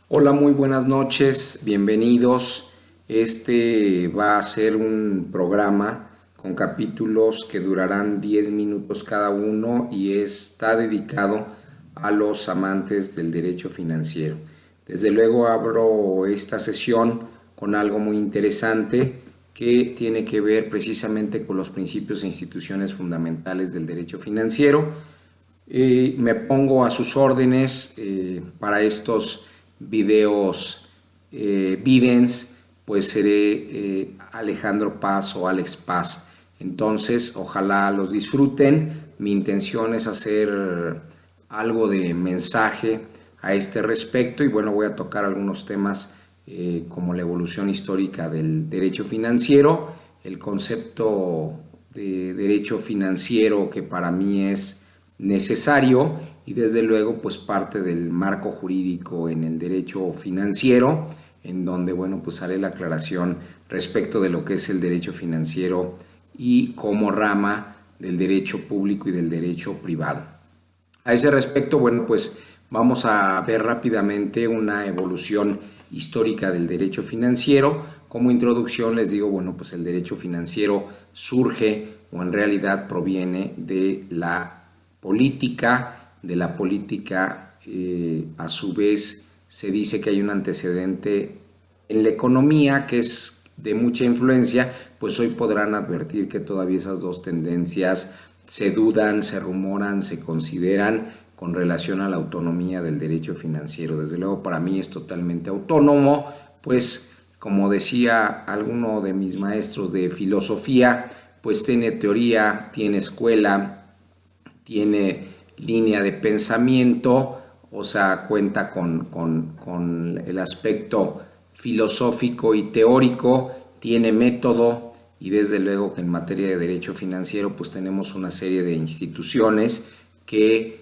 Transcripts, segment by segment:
Hola, muy buenas noches, bienvenidos. Este va a ser un programa con capítulos que durarán 10 minutos cada uno y está dedicado a los amantes del derecho financiero. Desde luego abro esta sesión con algo muy interesante que tiene que ver precisamente con los principios e instituciones fundamentales del derecho financiero. Me pongo a sus órdenes para estos videos videns, pues seré Alejandro Paz o Alex Paz. Entonces, ojalá los disfruten. Mi intención es hacer algo de mensaje a este respecto y bueno, voy a tocar algunos temas como la evolución histórica del derecho financiero, el concepto de derecho financiero que para mí es necesario y desde luego pues parte del marco jurídico en el derecho financiero, en donde bueno pues haré la aclaración respecto de lo que es el derecho financiero y como rama del derecho público y del derecho privado. A ese respecto, bueno, pues vamos a ver rápidamente una evolución histórica del derecho financiero. Como introducción les digo, bueno, pues el derecho financiero surge o en realidad proviene de la política, a su vez se dice que hay un antecedente en la economía que es de mucha influencia, pues hoy podrán advertir que todavía esas dos tendencias se dudan, se rumoran, se consideran con relación a la autonomía del derecho financiero. Desde luego para mí es totalmente autónomo, pues como decía alguno de mis maestros de filosofía, pues tiene teoría, tiene escuela, tiene línea de pensamiento, o sea, cuenta con el aspecto filosófico y teórico, tiene método y desde luego que en materia de derecho financiero pues tenemos una serie de instituciones que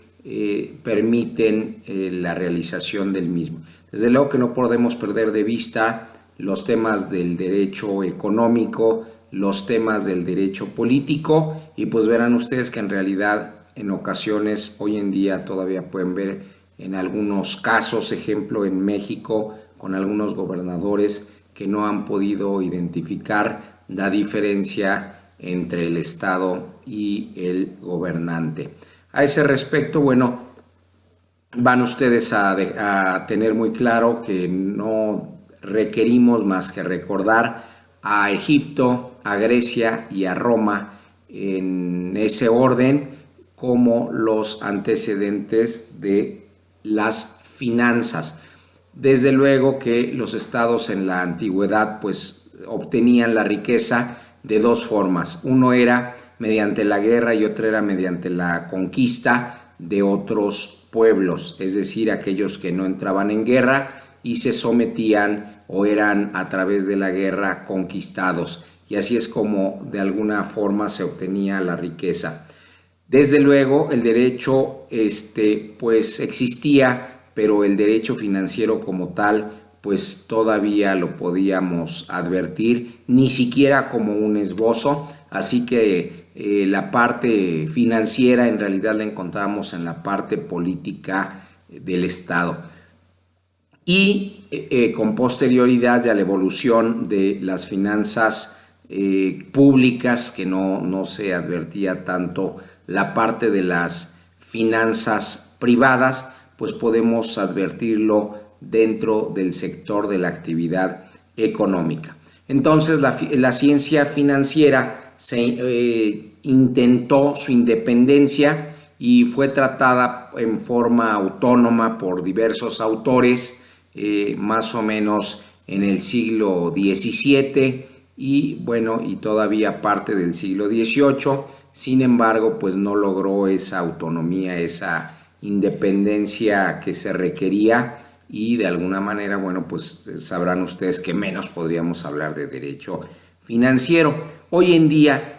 permiten la realización del mismo. Desde luego que no podemos perder de vista los temas del derecho económico, los temas del derecho político y pues verán ustedes que en realidad en ocasiones hoy en día todavía pueden ver en algunos casos, ejemplo en México, con algunos gobernadores que no han podido identificar la diferencia entre el Estado y el gobernante. A ese respecto, bueno, van ustedes a tener muy claro que no requerimos más que recordar a Egipto, a Grecia y a Roma en ese orden como los antecedentes de las finanzas. Desde luego que los estados en la antigüedad pues obtenían la riqueza de dos formas. Uno era mediante la guerra y otro era mediante la conquista de otros pueblos, es decir, aquellos que no entraban en guerra y se sometían o eran a través de la guerra conquistados. Y así es como de alguna forma se obtenía la riqueza. Desde luego el derecho pues existía, pero el derecho financiero como tal pues todavía lo podíamos advertir, ni siquiera como un esbozo, así que la parte financiera en realidad la encontramos en la parte política del Estado. Y con posterioridad a la evolución de las finanzas públicas, que no se advertía tanto la parte de las finanzas privadas, pues podemos advertirlo dentro del sector de la actividad económica. Entonces la ciencia financiera intentó su independencia y fue tratada en forma autónoma por diversos autores, más o menos en el siglo XVII y bueno, y todavía parte del siglo XVIII. Sin embargo, pues no logró esa autonomía, esa independencia que se requería y de alguna manera, bueno, pues sabrán ustedes que menos podríamos hablar de derecho financiero. Hoy en día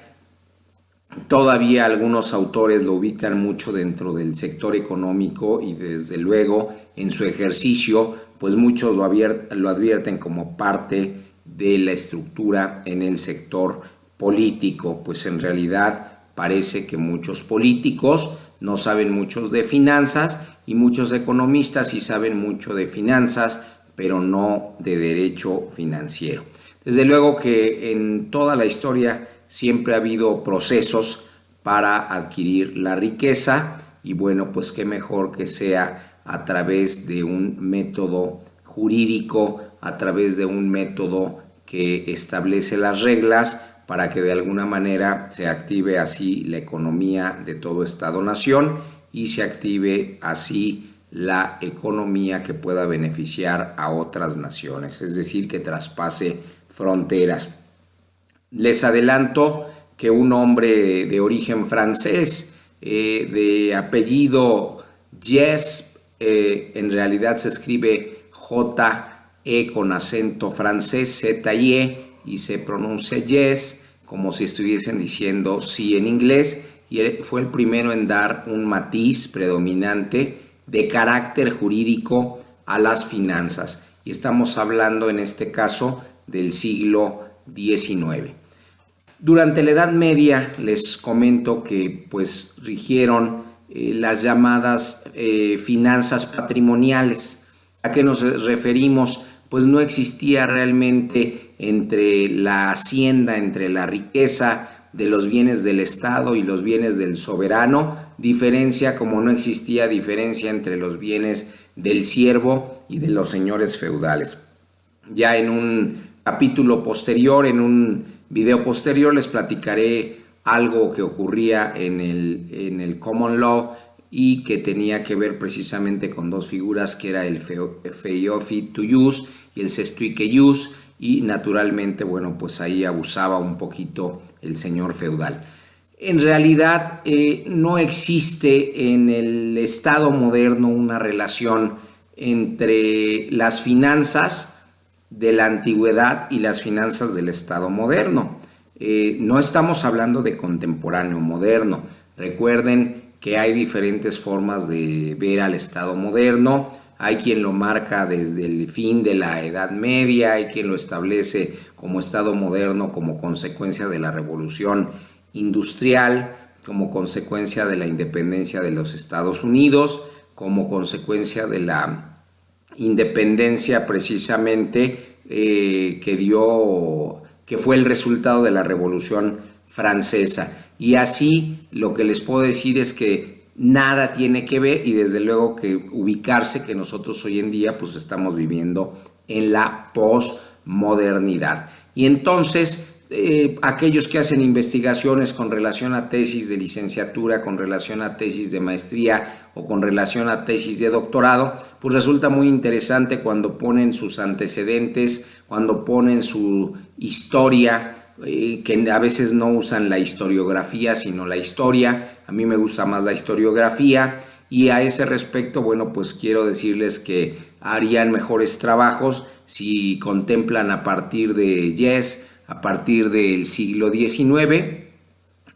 todavía algunos autores lo ubican mucho dentro del sector económico y desde luego en su ejercicio, pues muchos lo advierten como parte de la estructura en el sector político, pues en realidad parece que muchos políticos no saben mucho de finanzas y muchos economistas sí saben mucho de finanzas, pero no de derecho financiero. Desde luego que en toda la historia siempre ha habido procesos para adquirir la riqueza y bueno, pues qué mejor que sea a través de un método jurídico, a través de un método que establece las reglas para que de alguna manera se active así la economía de todo Estado-nación y se active así la economía que pueda beneficiar a otras naciones, es decir, que traspase fronteras. Les adelanto que un hombre de origen francés, de apellido Yes, en realidad se escribe J-E con acento francés, Z-I-E, y se pronuncia Yes, como si estuviesen diciendo sí en inglés, y él fue el primero en dar un matiz predominante de carácter jurídico a las finanzas. Y estamos hablando en este caso del siglo XIX. Durante la Edad Media les comento que pues rigieron las llamadas finanzas patrimoniales. ¿A qué nos referimos? Pues no existía realmente entre la hacienda, entre la riqueza de los bienes del Estado y los bienes del soberano, diferencia como no existía diferencia entre los bienes del siervo y de los señores feudales. Ya en un capítulo posterior, en un video posterior, les platicaré algo que ocurría en el Common Law y que tenía que ver precisamente con dos figuras, que era el feu to ius y el cestuique ius, y naturalmente, bueno, pues ahí abusaba un poquito el señor feudal. En realidad no existe en el Estado moderno una relación entre las finanzas de la antigüedad y las finanzas del Estado moderno. No estamos hablando de contemporáneo moderno. Recuerden que hay diferentes formas de ver al Estado moderno. Hay quien lo marca desde el fin de la Edad Media, hay quien lo establece como Estado moderno como consecuencia de la Revolución Industrial, como consecuencia de la independencia de los Estados Unidos, como consecuencia de la independencia precisamente que fue el resultado de la Revolución Francesa. Y así lo que les puedo decir es que nada tiene que ver, y desde luego que ubicarse que nosotros hoy en día pues estamos viviendo en la posmodernidad. Y entonces aquellos que hacen investigaciones con relación a tesis de licenciatura, con relación a tesis de maestría o con relación a tesis de doctorado, pues resulta muy interesante cuando ponen sus antecedentes, cuando ponen su historia, que a veces no usan la historiografía sino la historia. A mí me gusta más la historiografía, y a ese respecto, bueno, pues quiero decirles que harían mejores trabajos si contemplan a partir de Yes, a partir del siglo XIX,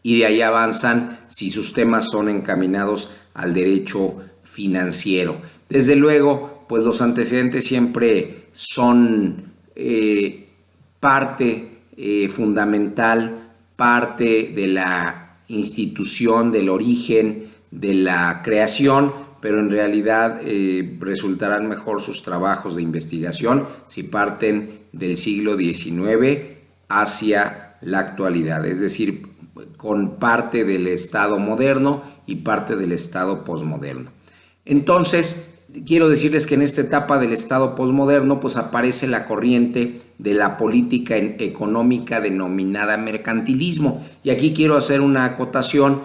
y de ahí avanzan si sus temas son encaminados al derecho financiero. Desde luego, pues los antecedentes siempre son parte fundamental, parte de la institución, del origen, de la creación, pero en realidad resultarán mejor sus trabajos de investigación si parten del siglo XIX hacia la actualidad, es decir, con parte del Estado moderno y parte del Estado posmoderno. Entonces, quiero decirles que en esta etapa del Estado posmoderno pues aparece la corriente de la política económica denominada mercantilismo, y aquí quiero hacer una acotación.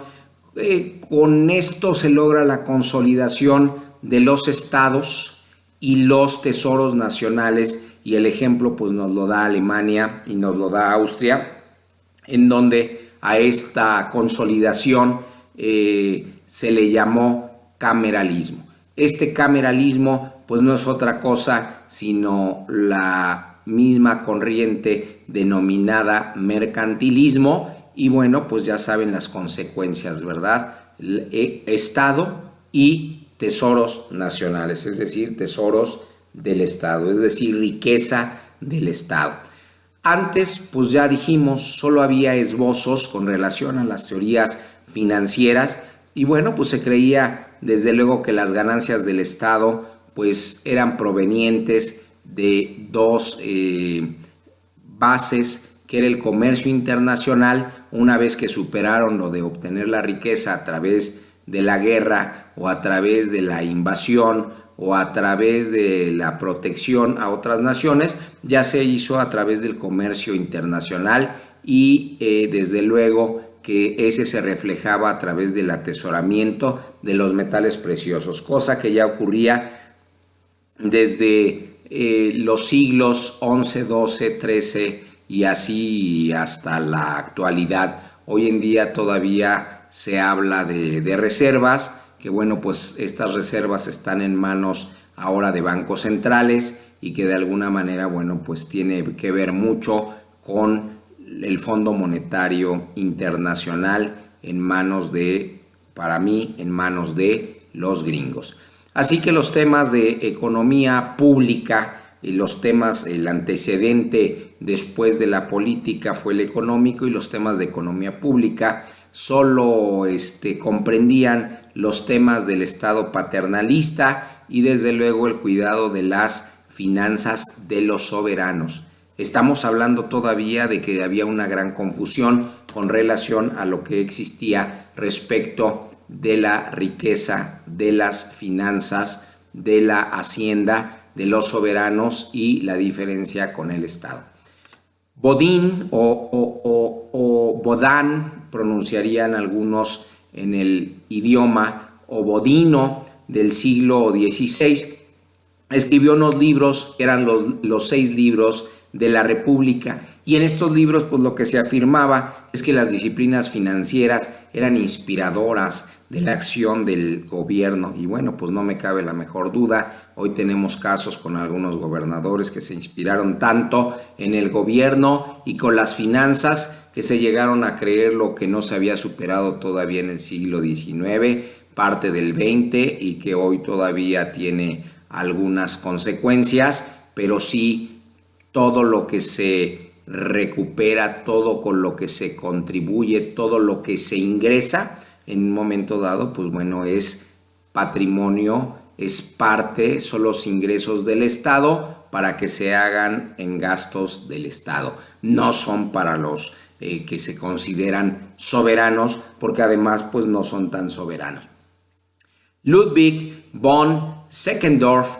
Con esto se logra la consolidación de los estados y los tesoros nacionales, y el ejemplo pues nos lo da Alemania y nos lo da Austria, en donde a esta consolidación se le llamó cameralismo. Este cameralismo pues no es otra cosa sino la misma corriente denominada mercantilismo, y bueno, pues ya saben las consecuencias, ¿verdad? Estado y tesoros nacionales, es decir, tesoros del Estado, es decir, riqueza del Estado. Antes, pues ya dijimos, solo había esbozos con relación a las teorías financieras, y bueno, pues se creía desde luego que las ganancias del Estado pues eran provenientes de dos bases, que era el comercio internacional. Una vez que superaron lo de obtener la riqueza a través de la guerra o a través de la invasión o a través de la protección a otras naciones, ya se hizo a través del comercio internacional y desde luego que ese se reflejaba a través del atesoramiento de los metales preciosos, cosa que ya ocurría desde los siglos XI, XII, XIII y así hasta la actualidad. Hoy en día todavía se habla de reservas, que bueno, pues estas reservas están en manos ahora de bancos centrales y que de alguna manera, bueno, pues tiene que ver mucho con el Fondo Monetario Internacional en manos de, para mí, en manos de los gringos. Así que los temas de economía pública y los temas, el antecedente después de la política fue el económico, y los temas de economía pública solo comprendían los temas del Estado paternalista y desde luego el cuidado de las finanzas de los soberanos. Estamos hablando todavía de que había una gran confusión con relación a lo que existía respecto de la riqueza, de las finanzas, de la hacienda, de los soberanos y la diferencia con el Estado. Bodin o Bodán, pronunciarían algunos en el idioma, o Bodino, del siglo XVI, escribió unos libros, eran los 6 libros de la República, y en estos libros pues lo que se afirmaba es que las disciplinas financieras eran inspiradoras de la acción del gobierno, y bueno, pues no me cabe la mejor duda. Hoy tenemos casos con algunos gobernadores que se inspiraron tanto en el gobierno y con las finanzas que se llegaron a creer lo que no se había superado todavía en el siglo XIX, parte del XX, y que hoy todavía tiene algunas consecuencias, pero sí todo lo que se recupera, todo con lo que se contribuye, todo lo que se ingresa en un momento dado, pues bueno, es patrimonio, es parte, son los ingresos del Estado para que se hagan en gastos del Estado. No son para los que se consideran soberanos, porque además pues no son tan soberanos. Ludwig von Seckendorf,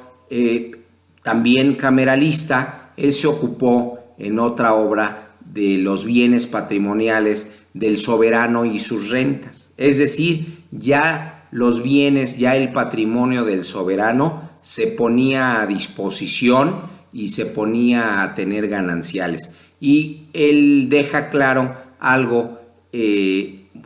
también cameralista, él se ocupó en otra obra de los bienes patrimoniales del soberano y sus rentas. Es decir, ya los bienes, ya el patrimonio del soberano se ponía a disposición y se ponía a tener gananciales. Y él deja claro algo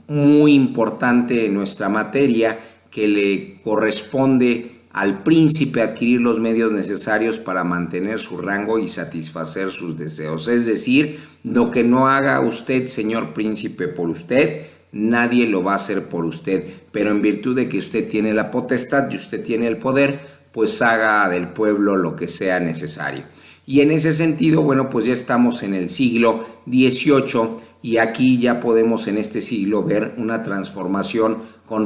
muy importante en nuestra materia, que le corresponde al príncipe adquirir los medios necesarios para mantener su rango y satisfacer sus deseos. Es decir, lo que no haga usted, señor príncipe, por usted, nadie lo va a hacer por usted, pero en virtud de que usted tiene la potestad y usted tiene el poder, pues haga del pueblo lo que sea necesario. Y en ese sentido, bueno, pues ya estamos en el siglo XVIII y aquí ya podemos en este siglo ver una transformación con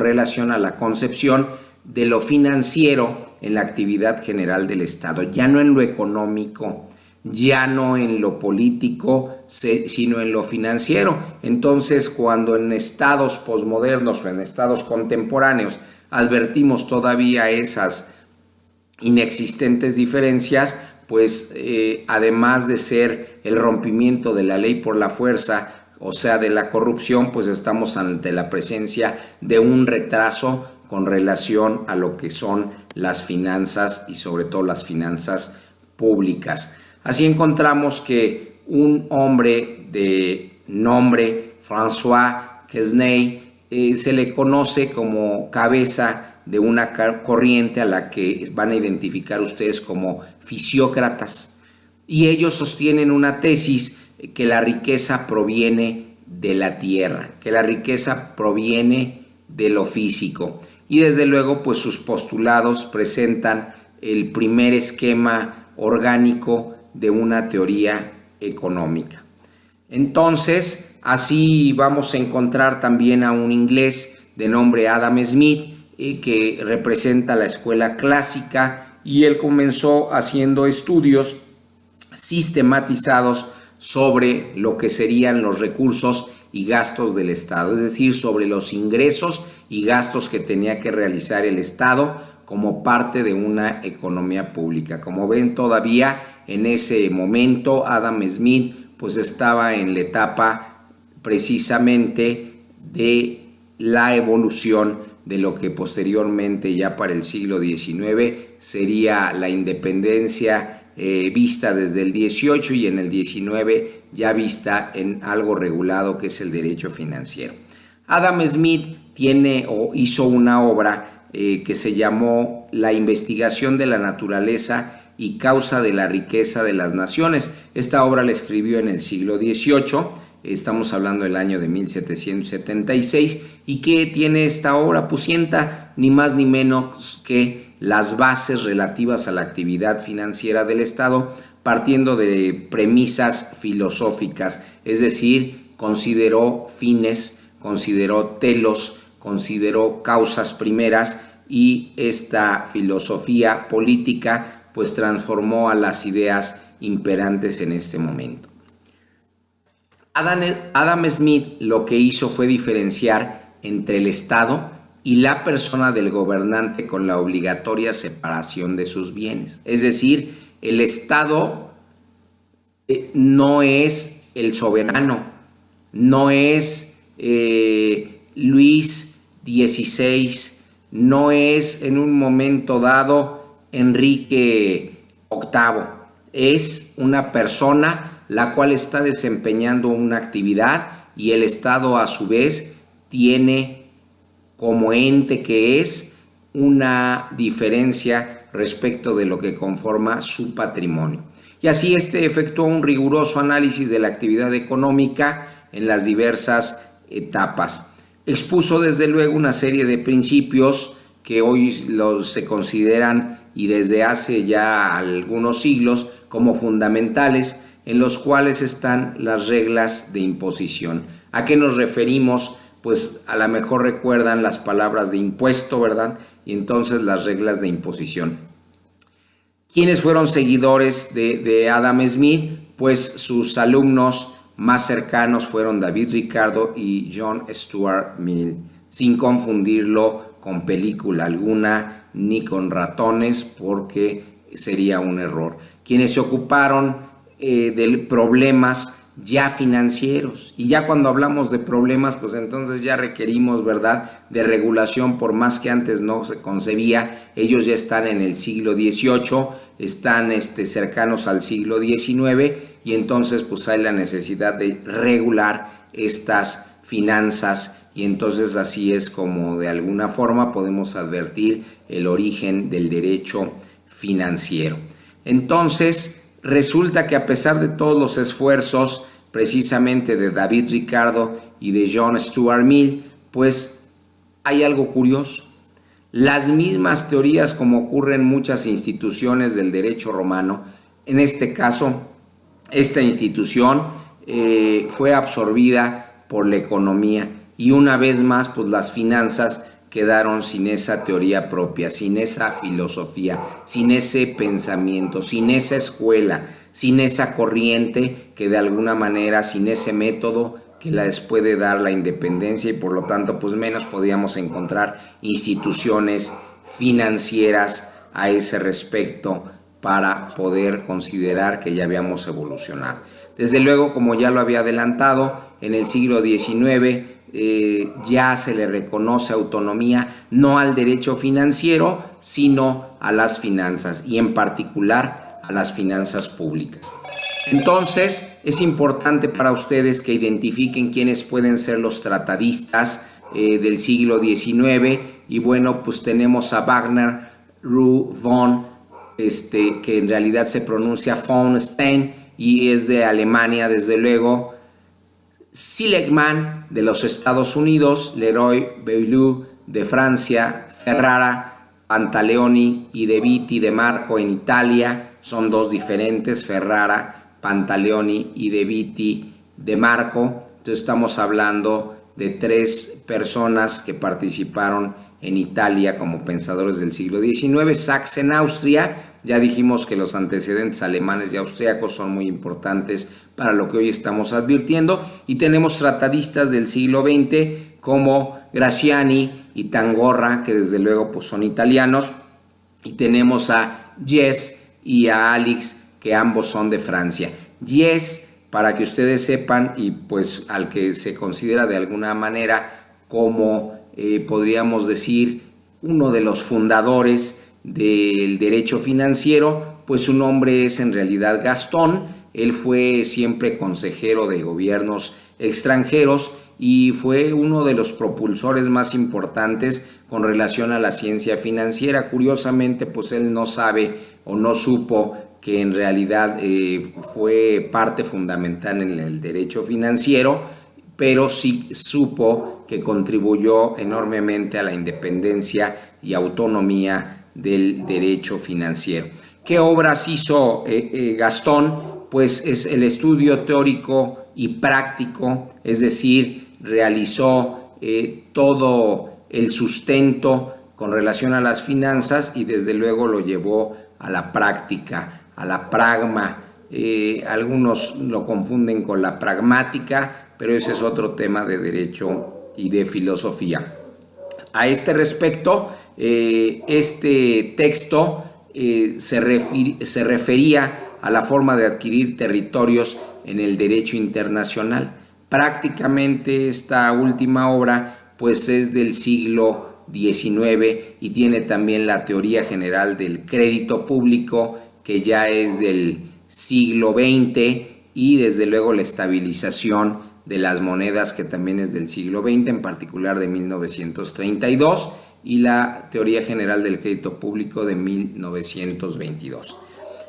relación a la concepción de lo financiero en la actividad general del Estado, ya no en lo económico, ya no en lo político, sino en lo financiero. Entonces, cuando en estados posmodernos o en estados contemporáneos advertimos todavía esas inexistentes diferencias, pues además de ser el rompimiento de la ley por la fuerza, o sea, de la corrupción, pues estamos ante la presencia de un retraso con relación a lo que son las finanzas y sobre todo las finanzas públicas. Así encontramos que un hombre de nombre François Quesnay se le conoce como cabeza de una corriente a la que van a identificar ustedes como fisiócratas, y ellos sostienen una tesis que la riqueza proviene de la tierra, que la riqueza proviene de lo físico, y desde luego pues sus postulados presentan el primer esquema orgánico de una teoría económica. Entonces, así vamos a encontrar también a un inglés de nombre Adam Smith, que representa la escuela clásica, y él comenzó haciendo estudios sistematizados sobre lo que serían los recursos y gastos del Estado, es decir, sobre los ingresos y gastos que tenía que realizar el Estado como parte de una economía pública. Como ven, todavía en ese momento Adam Smith pues estaba en la etapa precisamente de la evolución de lo que posteriormente, ya para el siglo XIX, sería la independencia vista desde el 18 y en el 19 ya vista en algo regulado que es el derecho financiero. Adam Smith hizo una obra que se llamó La investigación de la naturaleza y causa de la riqueza de las naciones. Esta obra la escribió en el siglo XVIII, estamos hablando del año de 1776, y ¿qué tiene esta obra? Pues sienta ni más ni menos que las bases relativas a la actividad financiera del Estado, partiendo de premisas filosóficas, es decir, consideró fines, consideró telos, consideró causas primeras, y esta filosofía política pues transformó a las ideas imperantes en este momento. Adam Smith lo que hizo fue diferenciar entre el Estado y la persona del gobernante con la obligatoria separación de sus bienes. Es decir, el Estado no es el soberano, no es Luis XVI, no es en un momento dado Enrique VIII, es una persona la cual está desempeñando una actividad, y el Estado a su vez tiene como ente que es una diferencia respecto de lo que conforma su patrimonio. Y así efectuó un riguroso análisis de la actividad económica en las diversas etapas. Expuso desde luego una serie de principios que hoy se consideran, y desde hace ya algunos siglos, como fundamentales, en los cuales están las reglas de imposición. ¿A qué nos referimos? Pues a lo mejor recuerdan las palabras de impuesto, ¿verdad? Y entonces las reglas de imposición. ¿Quiénes fueron seguidores de Adam Smith? Pues sus alumnos más cercanos fueron David Ricardo y John Stuart Mill, sin confundirlo con película alguna ni con ratones, porque sería un error. Quienes se ocuparon de problemas ya financieros, y ya cuando hablamos de problemas, pues entonces ya requerimos, ¿verdad?, de regulación, por más que antes no se concebía. Ellos ya están en el siglo XVIII, están cercanos al siglo XIX, y entonces pues hay la necesidad de regular estas finanzas, y entonces así es como de alguna forma podemos advertir el origen del derecho financiero. Entonces resulta que a pesar de todos los esfuerzos precisamente de David Ricardo y de John Stuart Mill, pues hay algo curioso. Las mismas teorías, como ocurre en muchas instituciones del derecho romano, en este caso, esta institución fue absorbida por la economía, y una vez más, pues las finanzas quedaron sin esa teoría propia, sin esa filosofía, sin ese pensamiento, sin esa escuela, sin esa corriente que de alguna manera, sin ese método que les puede dar la independencia, y por lo tanto pues menos podíamos encontrar instituciones financieras a ese respecto para poder considerar que ya habíamos evolucionado. Desde luego, como ya lo había adelantado, en el siglo XIX ya se le reconoce autonomía no al derecho financiero, sino a las finanzas, y en particular a las finanzas públicas. Entonces es importante para ustedes que identifiquen quiénes pueden ser los tratadistas del siglo XIX, y bueno, pues tenemos a Wagner Ruh von, que en realidad se pronuncia von Stein y es de Alemania, desde luego, Seligman de los Estados Unidos, Leroy Beaulieu de Francia, Ferrara, Pantaleoni y De Vitti de Marco en Italia. Son dos diferentes, Ferrara, Pantaleoni y De Vitti de Marco. Entonces estamos hablando de 3 personas que participaron en Italia como pensadores del siglo XIX. Sachs en Austria, ya dijimos que los antecedentes alemanes y austriacos son muy importantes para lo que hoy estamos advirtiendo, y tenemos tratadistas del siglo XX como Graziani y Tangorra, que desde luego pues son italianos, y tenemos a Jess y a Alix, que ambos son de Francia. Jess, para que ustedes sepan, y pues al que se considera de alguna manera como podríamos decir uno de los fundadores del derecho financiero, pues su nombre es en realidad Gastón. Él fue siempre consejero de gobiernos extranjeros y fue uno de los propulsores más importantes con relación a la ciencia financiera. Curiosamente, pues él no sabe o no supo que en realidad fue parte fundamental en el derecho financiero, pero sí supo que contribuyó enormemente a la independencia y autonomía del derecho financiero. ¿Qué obras hizo Gastón? Pues es el estudio teórico y práctico, es decir, realizó todo el sustento con relación a las finanzas y desde luego lo llevó a la práctica, a la pragma. Algunos lo confunden con la pragmática, pero ese es otro tema de derecho y de filosofía. A este respecto, este texto se refería a la forma de adquirir territorios en el derecho internacional. Prácticamente esta última obra pues es del siglo XIX y tiene también la teoría general del crédito público, que ya es del siglo XX, y desde luego la estabilización de las monedas, que también es del siglo XX, en particular de 1932, y la teoría general del crédito público de 1922.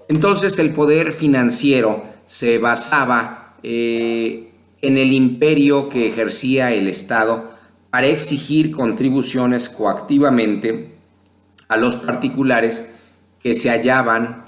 Entonces el poder financiero se basaba en el imperio que ejercía el Estado para exigir contribuciones coactivamente a los particulares que se hallaban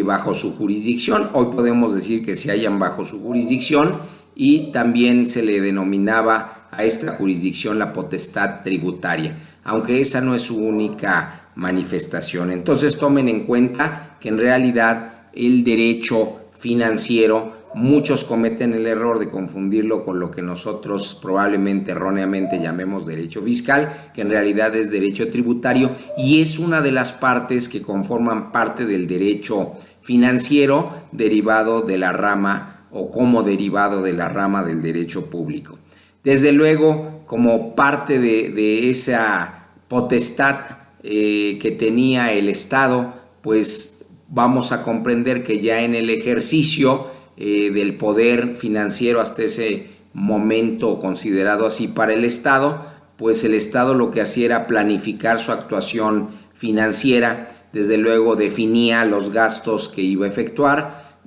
bajo su jurisdicción. Hoy podemos decir que se hallan bajo su jurisdicción, y también se le denominaba a esta jurisdicción la potestad tributaria, aunque esa no es su única manifestación. Entonces tomen en cuenta que en realidad el derecho financiero, muchos cometen el error de confundirlo con lo que nosotros probablemente erróneamente llamemos derecho fiscal, que en realidad es derecho tributario, y es una de las partes que conforman parte del derecho financiero derivado de la rama o como derivado de la rama del derecho público. Desde luego, como parte de esa potestad que tenía el Estado, pues vamos a comprender que ya en el ejercicio del poder financiero hasta ese momento considerado así para el Estado, pues el Estado lo que hacía era planificar su actuación financiera, desde luego definía los gastos que iba a efectuar,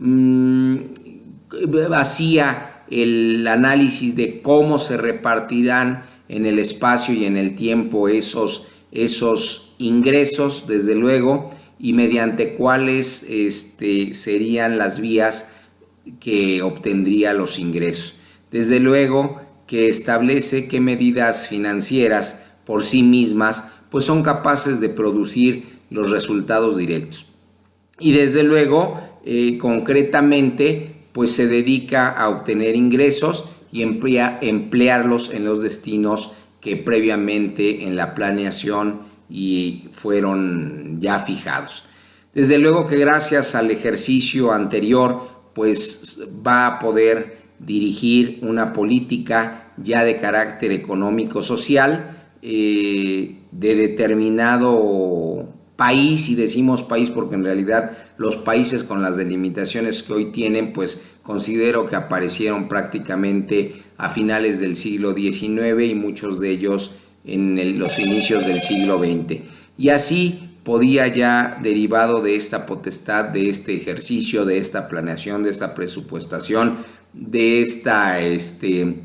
hacía el análisis de cómo se repartirán en el espacio y en el tiempo esos ingresos, desde luego, y mediante cuáles serían las vías que obtendría los ingresos. Desde luego que establece qué medidas financieras por sí mismas pues son capaces de producir los resultados directos. Y desde luego, concretamente, pues se dedica a obtener ingresos y emplearlos en los destinos que previamente en la planeación y fueron ya fijados. Desde luego que gracias al ejercicio anterior, pues va a poder dirigir una política ya de carácter económico-social de determinado país, y decimos país porque en realidad los países con las delimitaciones que hoy tienen, pues considero que aparecieron prácticamente a finales del siglo XIX y muchos de ellos en los inicios del siglo XX. Y así podía ya, derivado de esta potestad, de este ejercicio, de esta planeación, de esta presupuestación, de este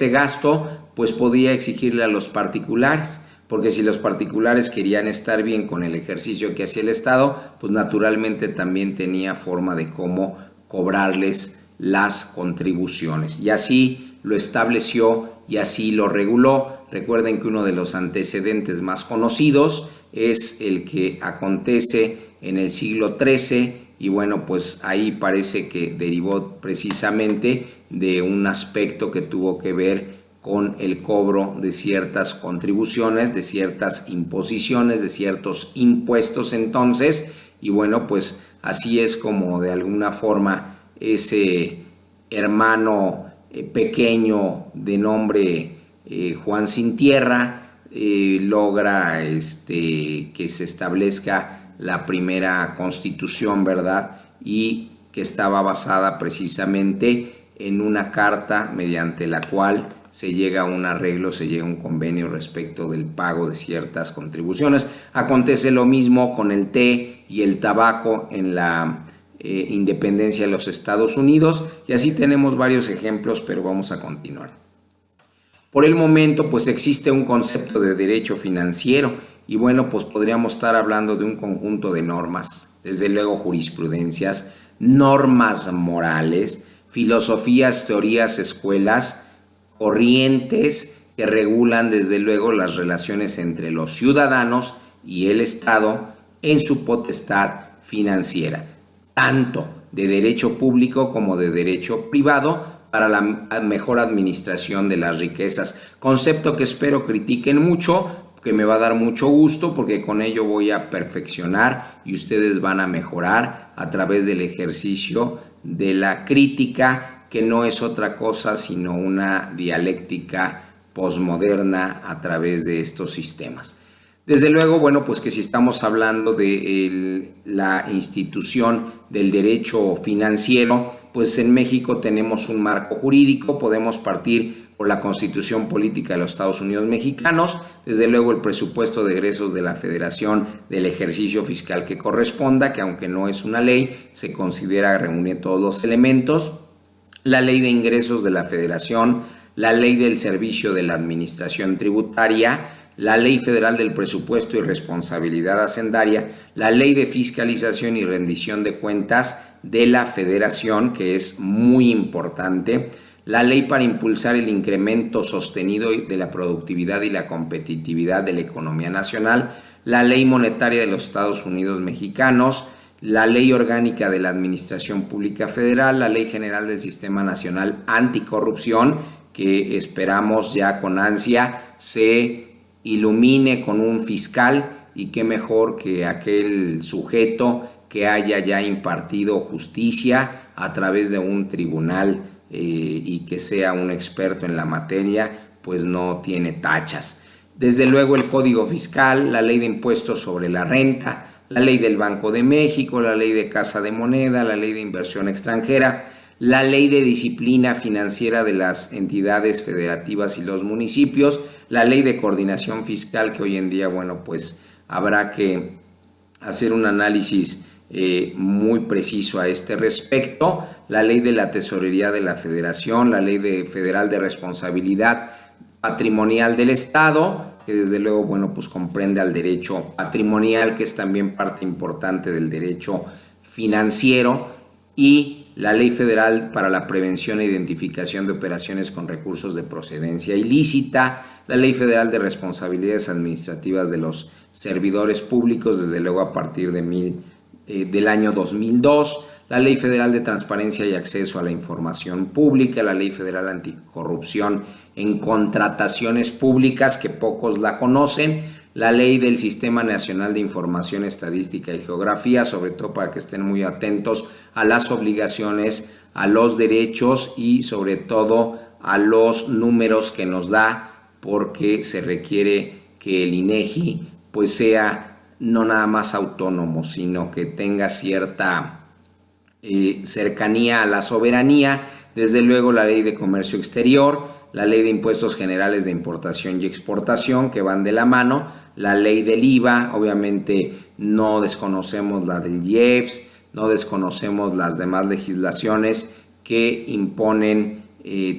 gasto, pues podía exigirle a los particulares, porque si los particulares querían estar bien con el ejercicio que hacía el Estado, pues naturalmente también tenía forma de cómo cobrarles las contribuciones. Y así lo estableció y así lo reguló. Recuerden que uno de los antecedentes más conocidos es el que acontece en el siglo XIII y bueno, pues ahí parece que derivó precisamente de un aspecto que tuvo que ver con el cobro de ciertas contribuciones, de ciertas imposiciones, de ciertos impuestos entonces, y bueno, pues así es como de alguna forma ese hermano pequeño de nombre Juan Sin Tierra logra que se establezca la primera constitución, ¿verdad? Y que estaba basada precisamente en una carta mediante la cual se llega a un arreglo, se llega a un convenio respecto del pago de ciertas contribuciones. Acontece lo mismo con el té y el tabaco en la independencia de los Estados Unidos, y así tenemos varios ejemplos, pero vamos a continuar. Por el momento, pues existe un concepto de derecho financiero y bueno, pues podríamos estar hablando de un conjunto de normas, desde luego jurisprudencias, normas morales, filosofías, teorías, escuelas, corrientes que regulan desde luego las relaciones entre los ciudadanos y el Estado en su potestad financiera, tanto de derecho público como de derecho privado, para la mejor administración de las riquezas. Concepto que espero critiquen mucho, que me va a dar mucho gusto porque con ello voy a perfeccionar y ustedes van a mejorar a través del ejercicio de la crítica, que no es otra cosa sino una dialéctica posmoderna a través de estos sistemas. Desde luego, bueno, pues que si estamos hablando de la institución del derecho financiero, pues en México tenemos un marco jurídico, podemos partir por la Constitución Política de los Estados Unidos Mexicanos, desde luego el presupuesto de egresos de la Federación del ejercicio fiscal que corresponda, que aunque no es una ley, se considera reúne todos los elementos, la ley de ingresos de la Federación, la ley del servicio de la administración tributaria, la Ley Federal del Presupuesto y Responsabilidad Hacendaria, la Ley de Fiscalización y Rendición de Cuentas de la Federación, que es muy importante, la Ley para impulsar el incremento sostenido de la productividad y la competitividad de la economía nacional, la Ley Monetaria de los Estados Unidos Mexicanos, la Ley Orgánica de la Administración Pública Federal, la Ley General del Sistema Nacional Anticorrupción, que esperamos ya con ansia se ilumine con un fiscal, y qué mejor que aquel sujeto que haya ya impartido justicia a través de un tribunal y que sea un experto en la materia, pues no tiene tachas. Desde luego el Código Fiscal, la Ley de Impuestos sobre la Renta, la Ley del Banco de México, la Ley de Casa de Moneda, la Ley de Inversión Extranjera, la Ley de Disciplina Financiera de las entidades federativas y los municipios, la Ley de Coordinación Fiscal, que hoy en día, bueno, pues habrá que hacer un análisis muy preciso a este respecto, la Ley de la Tesorería de la Federación, la Ley Federal de Responsabilidad Patrimonial del Estado, que desde luego, bueno, pues comprende al derecho patrimonial, que es también parte importante del derecho financiero, y la Ley Federal para la Prevención e Identificación de Operaciones con Recursos de Procedencia Ilícita, la Ley Federal de Responsabilidades Administrativas de los Servidores Públicos, desde luego a partir del año 2002, la Ley Federal de Transparencia y Acceso a la Información Pública, la Ley Federal Anticorrupción en Contrataciones Públicas, que pocos la conocen, la Ley del Sistema Nacional de Información, Estadística y Geografía, sobre todo para que estén muy atentos a las obligaciones, a los derechos y sobre todo a los números que nos da, porque se requiere que el INEGI pues sea no nada más autónomo, sino que tenga cierta cercanía a la soberanía. Desde luego la Ley de Comercio Exterior, la Ley de Impuestos Generales de Importación y Exportación, que van de la mano, la Ley del IVA, obviamente no desconocemos la del IEPS, no desconocemos las demás legislaciones que imponen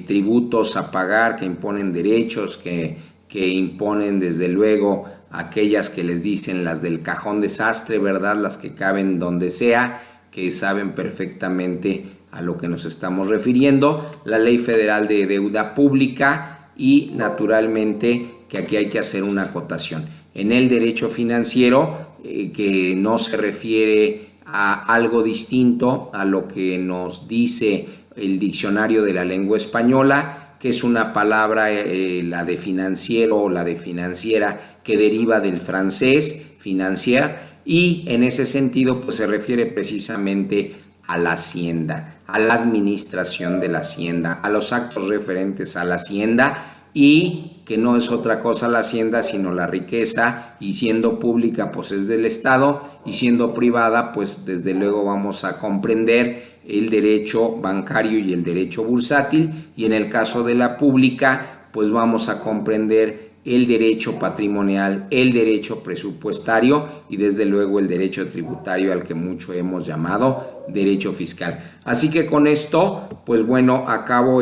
tributos a pagar, que imponen derechos, que imponen desde luego aquellas que les dicen las del cajón desastre, ¿verdad? Las que caben donde sea, que saben perfectamente a lo que nos estamos refiriendo, la Ley Federal de Deuda Pública y naturalmente que aquí hay que hacer una acotación. En el derecho financiero, que no se refiere a algo distinto a lo que nos dice el diccionario de la lengua española, que es una palabra, la de financiero o la de financiera, que deriva del francés, financier, y en ese sentido pues se refiere precisamente a la hacienda, a la administración de la hacienda, a los actos referentes a la hacienda, y que no es otra cosa la hacienda sino la riqueza, y siendo pública pues es del Estado, y siendo privada pues desde luego vamos a comprender el derecho bancario y el derecho bursátil, y en el caso de la pública pues vamos a comprender el derecho patrimonial, el derecho presupuestario y desde luego el derecho tributario, al que mucho hemos llamado derecho fiscal. Así que con esto pues bueno, acabo